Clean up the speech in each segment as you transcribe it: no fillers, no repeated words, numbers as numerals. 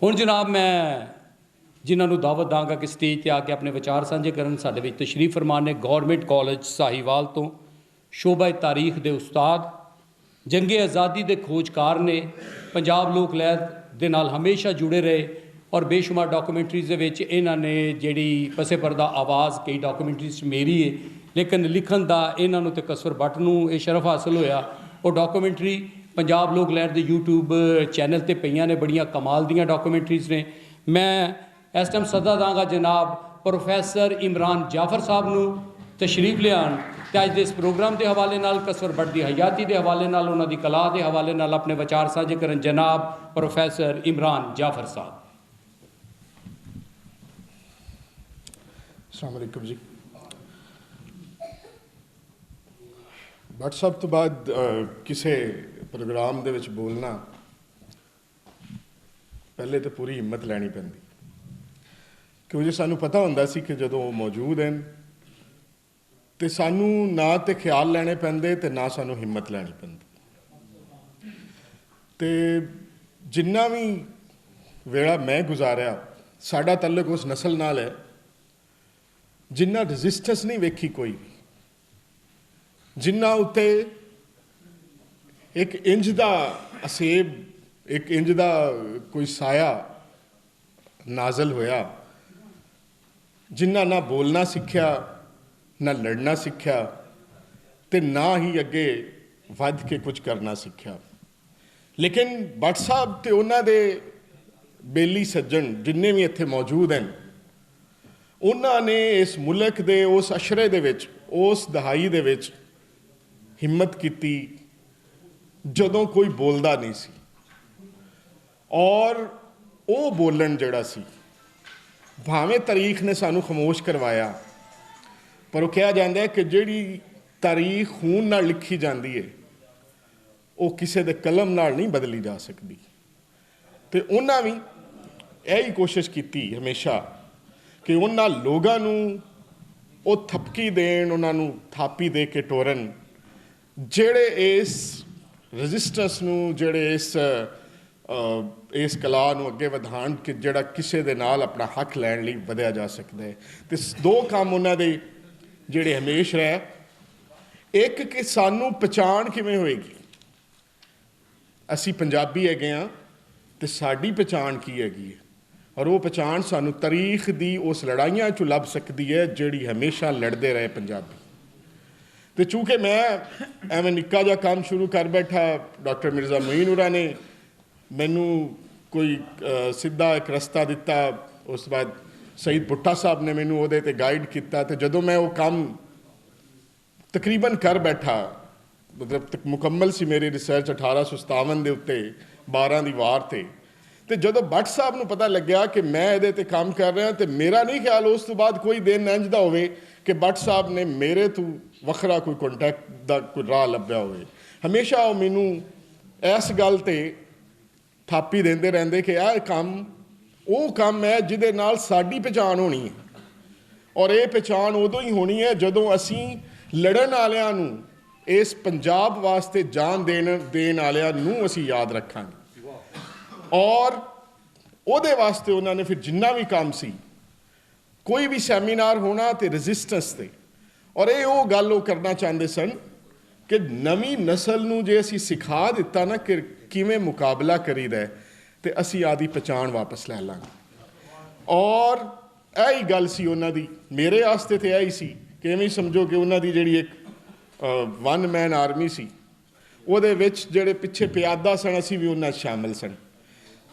ਹੁਣ जनाब मैं जिन्होंने दावत दाँगा कि स्टेज पर आके अपने विचार साझे करन साडे विच तशरीफ फरमान ने गौरमेंट कॉलेज साहिवाल तो शोभा तारीख के उस्ताद जंगे आज़ादी के खोजकार ने पंजाब लोक लहर दे नाल हमेशा जुड़े रहे और बेशुमार डॉक्यूमेंटरीज़ विच इन्हां ने जिहड़ी पसे परदा आवाज़ कई डॉक्यूमेंटरीज़ मेरी है लेकिन लिखण दा इन्हां नूं ते कसवर भट्ट नूं ये शरफ हासिल होया। और डॉक्यूमेंटरी पंजाब लोक लहर के यूट्यूब चैनल ते पईयां ने बड़ियां कमाल दियां डॉक्यूमेंटरीज़ ने। मैं इस टाइम सदा दाँगा जनाब प्रोफैसर इमरान जाफर साहब नूं तशरीफ लियान ते अज दे इस प्रोग्राम के हवाले नाल कसवर भट्ट की हयाती के हवाले नाल उन्हां दी कला के हवाले नाल अपने विचार साझे करन जनाब प्रोफैसर इमरान जाफर साहब। अस्सलाम वालेकुम जी। भट्ट साहब तो बाद किसी प्रोग्राम दे विच बोलना पहले तो पूरी हिम्मत लैनी पैंदी क्योंकि सानू पता हुंदा सी कि जदों मौजूद हैं तो सानू ना तो ख्याल लैने पैंदे ते ना सानू हिम्मत लैनी पैंदी। तो जिन्ना भी वेला मैं गुजारिया साडा तल्लक उस नस्ल नाल है जिन्ना रजिस्टेंस नहीं वेखी कोई भी, जिन्ना उत्ते एक इंज दा असेब एक इंज दा कोई साया नाजल होया, जिन्ना ना बोलना सीखिया ना लड़ना सीखिया ते ना ही अगे वध के कुछ करना सीखिया। लेकिन भट्ट साहब ते उन्हां दे बेली सज्जन जिन्ने भी इत्थे मौजूद हैं उन्होंने इस मुल्क के उस अशरे दे विच उस दहाई दे विच हिम्मत की जदों कोई बोलता नहीं सी और वो बोलन जड़ा सी भावें तारीख ने सानू खामोश करवाया पर वो कहा जाता है कि जिहड़ी तारीख खून नाल लिखी जाती है वो किसी दे कलम नाल नहीं बदली जा सकती। तो उन्होंने भी यही कोशिश की हमेशा कि उन्हां लोगां नूं वो थपकी देण उन्हां थापी दे के टोरन जिहड़े इस रजिस्टेंस नूं जिहड़े इस कला नूं अगे वधाण कि जिहड़ा किसी दे नाल अपना हक लैण लई वधिया जा सकदा है। ते दो काम उन्हां दे जिहड़े हमेश रहे, एक कि सानू पहचान किवें होएगी, असीं पंजाबी हैगे आ ते साडी पहचान की हैगी है और वो पहचान सानू तारीख दी उस लड़ाइयां चों लभ सकती है जिहड़ी हमेशा लड़ते रहे पंजाबी। तो चूँकि मैं एवं निक्का जिहा काम शुरू कर बैठा, डॉक्टर मिर्ज़ा मोइन होरां ने मैनू कोई सीधा एक रस्ता दिता, उस बाद सईद भुट्टा साहब ने मैनू उहदे ते गाइड किया। तो जदों मैं वो काम तकरीबन कर बैठा, मतलब मुकम्मल सी मेरी रिसर्च 1857 के उत्ते 12 की वार थे, तो जदों भट्ट साहब नूं पता लग्या कि मैं ये ते काम कर रहा तो मेरा नहीं ख्याल उस तो बाद कोई दिन इंज दा होवे कि भट्ट साहब ने मेरे तो वखरा कोई कॉन्टैक्ट का कोई राह लभ्या होवे। हमेशा वो मैनू इस गल ते थापी देंदे रहंदे कि यह काम वो काम है जिहदे नाल साडी पहचान होनी है और ये पहचान उदों ही होनी है जदों असीं लड़न वालियां नूं इस पंजाब वास्ते जान देण वालियां नूं असीं याद रखांगे। और उहदे वास्ते उन्होंने फिर जिन्ना भी काम सी कोई भी सैमीनार होना तो रजिस्टेंस ते और ये वो गल वो करना चाहते सन कि नवी नस्ल नूं जे असीं सिखा दिता ना कि किवें मुकाबला करीदा है तो असीं आदी पहचान वापस लै लांगे। और यही गल सी उन्हां दी मेरे वास्ते तो यही सी कि इवें समझो कि उन्हां दी जिहड़ी एक वन मैन आर्मी सी उहदे विच जिहड़े पिछे प्यादा सन असीं भी उन्हां शामिल सन।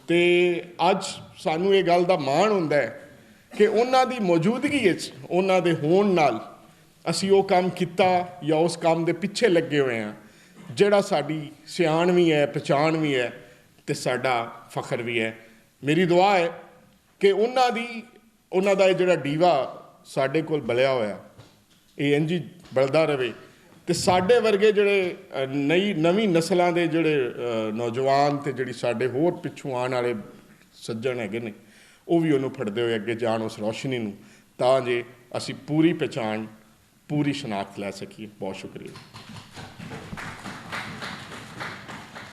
तो अज सानू ये गल का माण हुंदा है कि उन्हां दी मौजूदगी उन्हां दे होण नाल असीं वो काम किया या उस काम दे पिछे लगे हुए हैं जिहड़ा साडी सियाण भी है पहचान भी है तो साडा फखर भी है। मेरी दुआ है कि उन्हां दा जिहड़ा डीवा साडे कोल बलिया होया ये इंज ही बलदा रहे तो साडे वर्गे जिहड़े नवी नस्लों के जिहड़े नौजवान तो जिहड़ी साडे होर पिछों आने वाले सज्जन हैगे ने वो भी उन्होंने फड़दे हुए अगे जाण उस रोशनी नूं तां जे असीं पूरी पहचान पूरी शनाख्त लै सकीए। बहुत शुक्रिया।